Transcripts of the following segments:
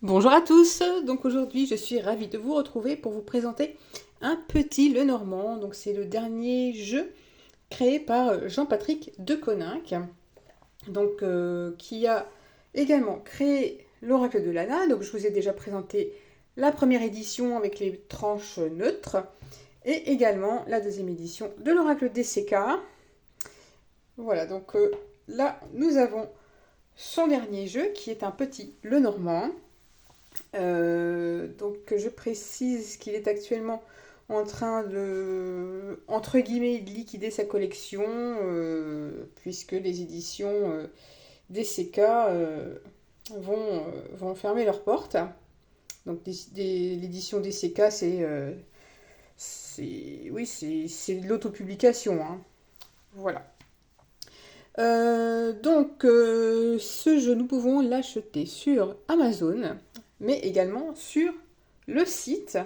Bonjour à tous, donc aujourd'hui je suis ravie de vous retrouver pour vous présenter un petit Lenormand. Donc c'est le dernier jeu créé par Jean-Patrick Deconinck, donc qui a également créé l'Oracle de Lana. Donc je vous ai déjà présenté la première édition avec les tranches neutres et également la deuxième édition de l'Oracle DCK. Voilà, donc là nous avons son dernier jeu qui est un petit Lenormand. Donc je précise qu'il est actuellement en train de, entre guillemets, liquider sa collection, puisque les éditions DCK vont fermer leurs portes. Donc l'édition DCK, c'est de l'autopublication, hein. Voilà. Ce jeu, nous pouvons l'acheter sur Amazon, mais également sur le site,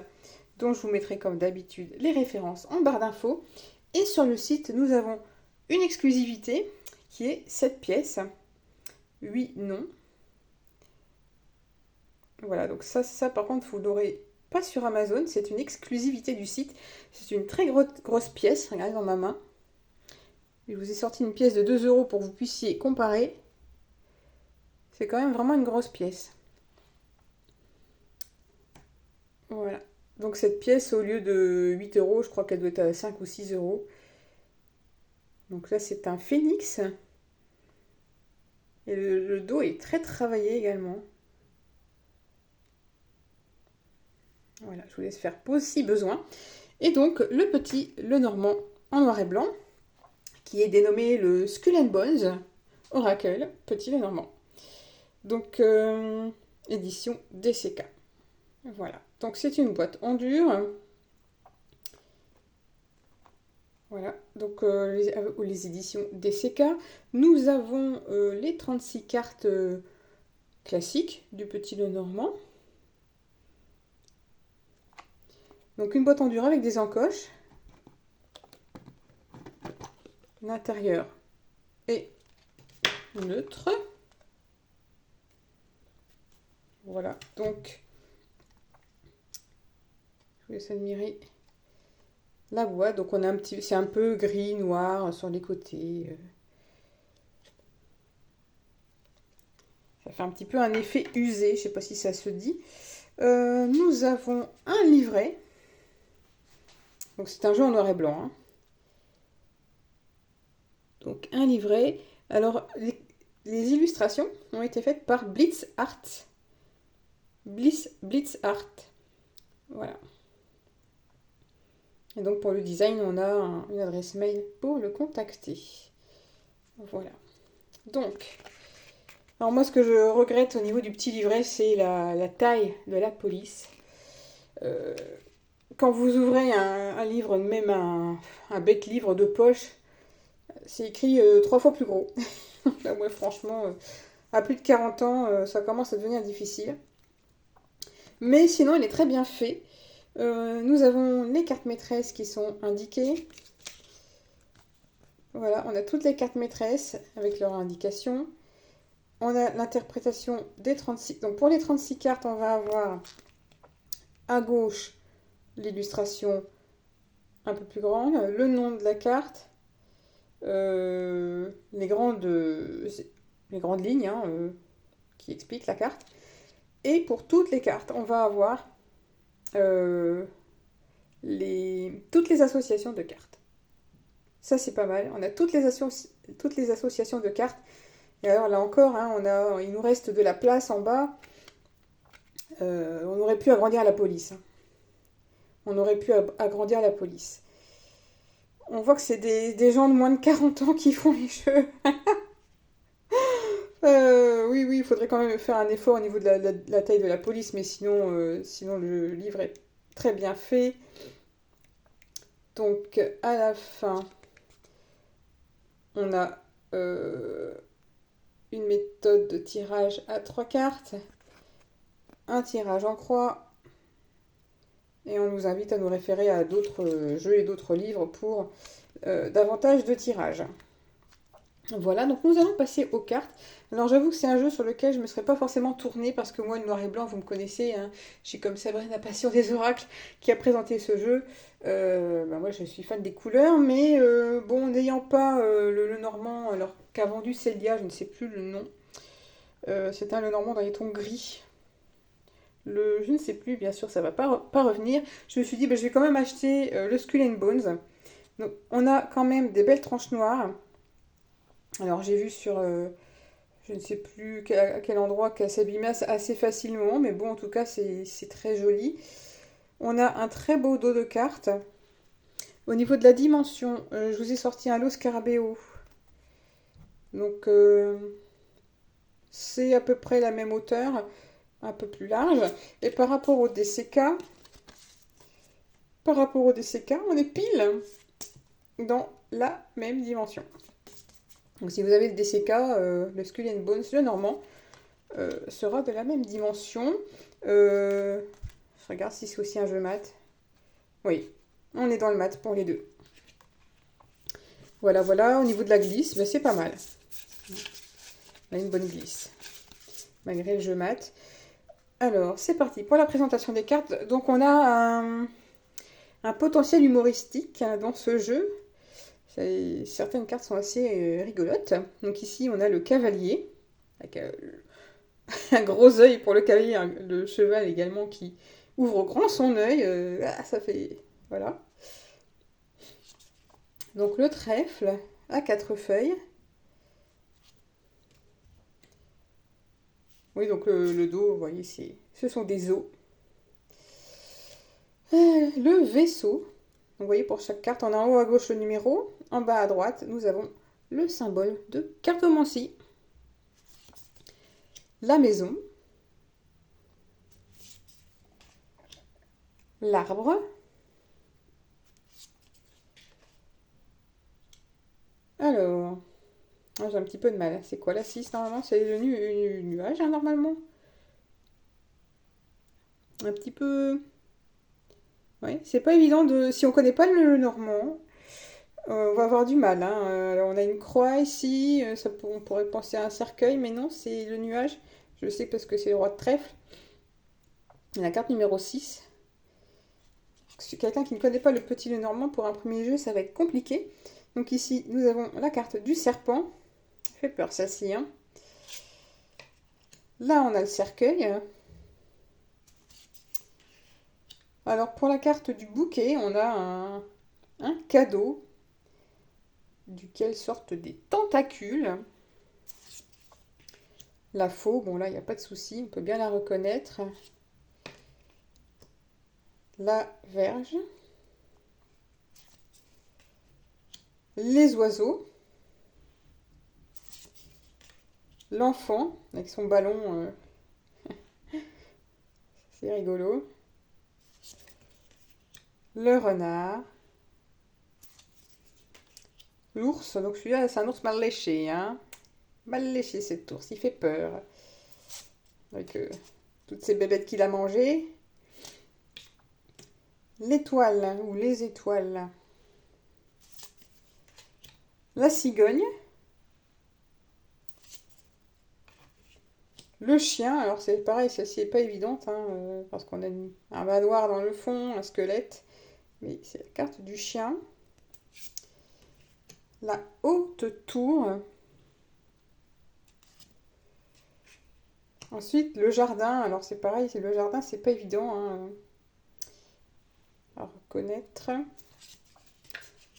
dont je vous mettrai comme d'habitude les références en barre d'infos. Et sur le site, nous avons une exclusivité qui est cette pièce. 8 noms. Voilà, donc ça par contre, vous l'aurez pas sur Amazon, c'est une exclusivité du site. C'est une très grosse pièce, regardez dans ma main. Je vous ai sorti une pièce de 2 € pour que vous puissiez comparer. C'est quand même vraiment une grosse pièce. Voilà. Donc cette pièce, au lieu de 8 €, je crois qu'elle doit être à 5 ou 6 €. Donc là, c'est un phénix. Et le dos est très travaillé également. Voilà, je vous laisse faire pause si besoin. Et donc, le petit Lenormand en noir et blanc, qui est dénommé le Skull and Bones Oracle, petit Lenormand. Donc, édition DCK. Voilà. Donc, c'est une boîte en dur. Voilà. Donc, les éditions DCK. Nous avons les 36 cartes classiques du petit Lenormand. Donc, une boîte en dur avec des encoches. L'intérieur est neutre. Voilà, donc je vous laisse admirer la boîte. Donc on a c'est un peu gris, noir sur les côtés. Ça fait un petit peu un effet usé, je ne sais pas si ça se dit. Nous avons un livret. Donc c'est un jeu en noir et blanc, hein. Donc un livret. Alors les illustrations ont été faites par Blitz Art. Blitz Art. Voilà. Et donc pour le design, on a une adresse mail pour le contacter. Voilà. Donc, alors moi ce que je regrette au niveau du petit livret, c'est la taille de la police. Quand vous ouvrez un livre, même un bête livre de poche, c'est écrit 3 fois plus gros. Là, moi franchement, à plus de 40 ans, ça commence à devenir difficile. Mais sinon, il est très bien fait. Nous avons les cartes maîtresses qui sont indiquées. Voilà, on a toutes les cartes maîtresses avec leur indication. On a l'interprétation des 36. Donc pour les 36 cartes, on va avoir à gauche l'illustration un peu plus grande, le nom de la carte, les grandes lignes, hein, qui expliquent la carte. Et pour toutes les cartes, on va avoir toutes les associations de cartes. Ça, c'est pas mal. On a toutes les associations de cartes. Et alors là encore, hein, il nous reste de la place en bas. On aurait pu agrandir la police. On aurait pu agrandir la police. On voit que c'est des gens de moins de 40 ans qui font les jeux. Oui, il faudrait quand même faire un effort au niveau de la taille de la police, mais sinon le livre est très bien fait. Donc à la fin, on a une méthode de tirage à 3 cartes, un tirage en croix, et on nous invite à nous référer à d'autres jeux et d'autres livres pour davantage de tirages. Voilà, donc nous allons passer aux cartes. Alors j'avoue que c'est un jeu sur lequel je ne me serais pas forcément tournée parce que moi, le noir et blanc, vous me connaissez, hein, je suis comme Sabrina Passion des Oracles qui a présenté ce jeu. Moi, je suis fan des couleurs, mais bon, n'ayant pas le normand, alors qu'a vendu Celia, je ne sais plus le nom. C'est un le normand dans les tons gris. Je ne sais plus, bien sûr, ça va pas revenir. Je me suis dit, je vais quand même acheter le Skull and Bones. Donc, on a quand même des belles tranches noires. Alors, j'ai vu sur, je ne sais plus à quel endroit qu'elle s'abîmait assez facilement, mais bon, en tout cas, c'est très joli. On a un très beau dos de cartes. Au niveau de la dimension, je vous ai sorti un lot Scarabeo. Donc, c'est à peu près la même hauteur, un peu plus large. Et par rapport au DCK, on est pile dans la même dimension. Donc si vous avez le DCK, le Skull and Bones, le normand, sera de la même dimension. Je regarde si c'est aussi un jeu mat. Oui, on est dans le mat pour les deux. Voilà, voilà. Au niveau de la glisse, c'est pas mal. On a une bonne glisse, malgré le jeu mat. Alors, c'est parti pour la présentation des cartes. Donc on a un potentiel humoristique dans ce jeu. Certaines cartes sont assez rigolotes. Donc ici, on a le cavalier, avec un gros œil pour le cavalier, le cheval également qui ouvre grand son œil. Ça fait... Voilà. Donc le trèfle à 4 feuilles. Oui, donc le dos, vous voyez, ce sont des os. Le vaisseau. Vous voyez, pour chaque carte, on a en haut à gauche le numéro. En bas à droite, nous avons le symbole de cartomancie. La maison. L'arbre. Alors, j'ai un petit peu de mal. C'est quoi la 6 normalement? C'est le nuage, hein, normalement. Un petit peu... Oui, c'est pas évident de... Si on connaît pas le normand, on va avoir du mal, hein. Alors, on a une croix ici, on pourrait penser à un cercueil, mais non, c'est le nuage. Je sais parce que c'est le roi de trèfle. La carte numéro 6. Quelqu'un qui ne connaît pas le petit le normand, pour un premier jeu, ça va être compliqué. Donc ici, nous avons la carte du serpent. Ça fait peur, celle-ci, hein. Là, on a le cercueil. Alors, pour la carte du bouquet, on a un cadeau duquel sortent des tentacules. La faux, bon là, il n'y a pas de souci, on peut bien la reconnaître. La verge. Les oiseaux. L'enfant, avec son ballon. C'est rigolo. Le renard. L'ours, donc celui-là, c'est un ours mal léché, hein. Mal léché cet ours, il fait peur. Avec toutes ces bébêtes qu'il a mangées. L'étoile, ou les étoiles. La cigogne. Le chien, alors c'est pareil, celle-ci n'est pas évidente, hein, parce qu'on a un manoir dans le fond, un squelette. Mais c'est la carte du chien. La haute tour. Ensuite, le jardin. Alors c'est pareil, le jardin, c'est pas évident, hein, à reconnaître.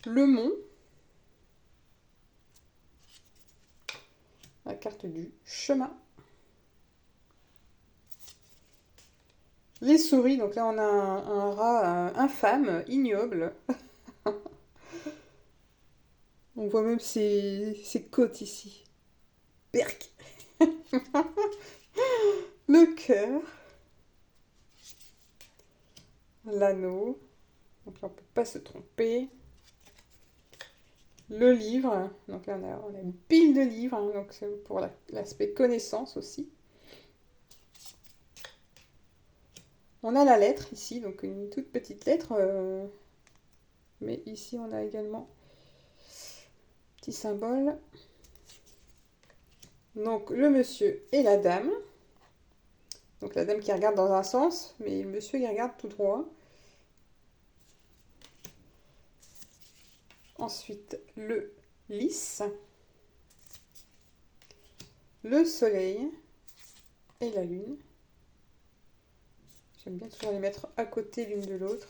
Le mont. La carte du chemin. Les souris, donc là on a un rat infâme, ignoble. On voit même ses côtes ici. Berk. Le cœur. L'anneau. Donc là on ne peut pas se tromper. Le livre. Donc là on a une pile de livres, hein, donc c'est pour l'aspect connaissance aussi. On a la lettre ici, donc une toute petite lettre. Mais ici on a également petit symbole. Donc le monsieur et la dame. Donc la dame qui regarde dans un sens, mais le monsieur qui regarde tout droit. Ensuite le lys, le soleil et la lune. J'aime bien toujours les mettre à côté l'une de l'autre.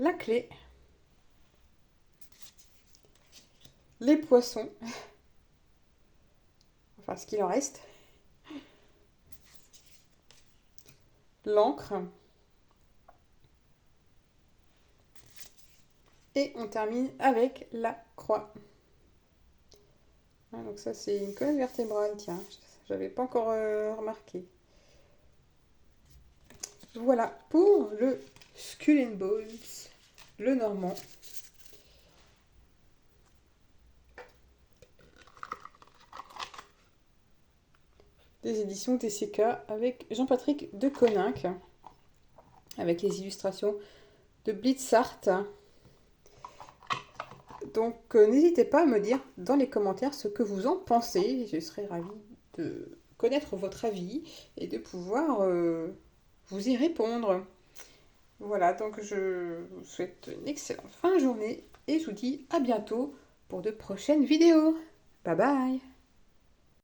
La clé, les poissons, enfin ce qu'il en reste, l'encre, et on termine avec la croix. Ah, donc ça c'est une colonne vertébrale, tiens, j'avais pas encore remarqué. Voilà pour le Skull and Bones, le normand. Des éditions TCK avec Jean-Patrick de Coninck, avec les illustrations de Blitzart. Donc n'hésitez pas à me dire dans les commentaires ce que vous en pensez. Je serais ravie de connaître votre avis et de pouvoir vous y répondre. Voilà, donc je vous souhaite une excellente fin de journée et je vous dis à bientôt pour de prochaines vidéos. Bye bye!